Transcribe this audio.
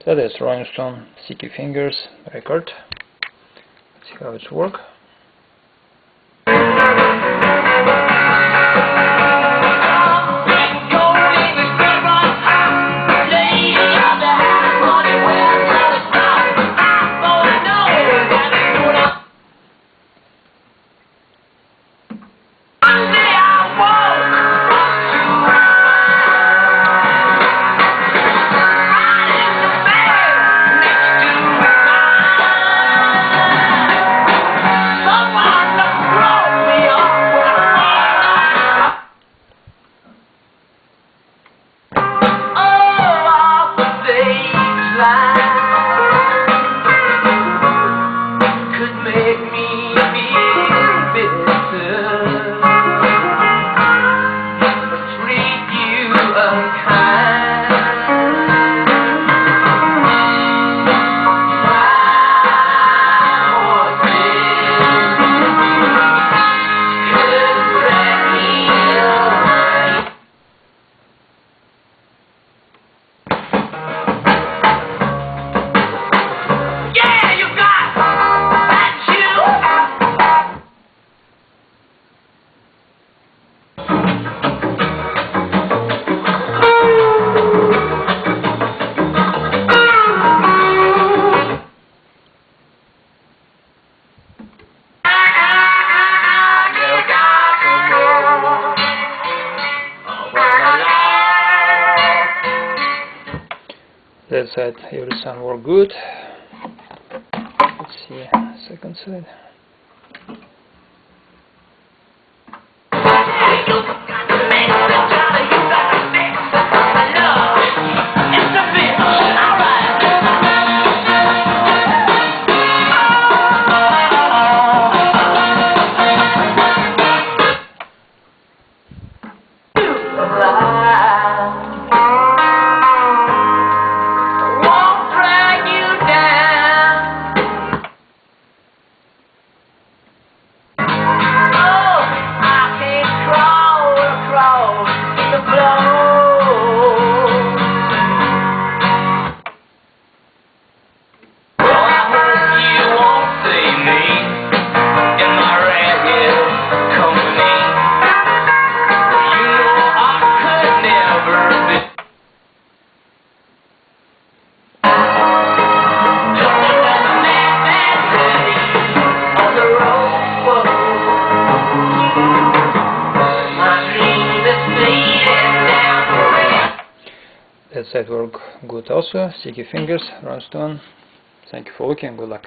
So that's Rolling Stone Sticky Fingers record. Let's see how it works. That side, every sound worked good. Let's see, second side. That side worked good also. Sticky Fingers, Rolling Stone. Thank you for looking. Good luck.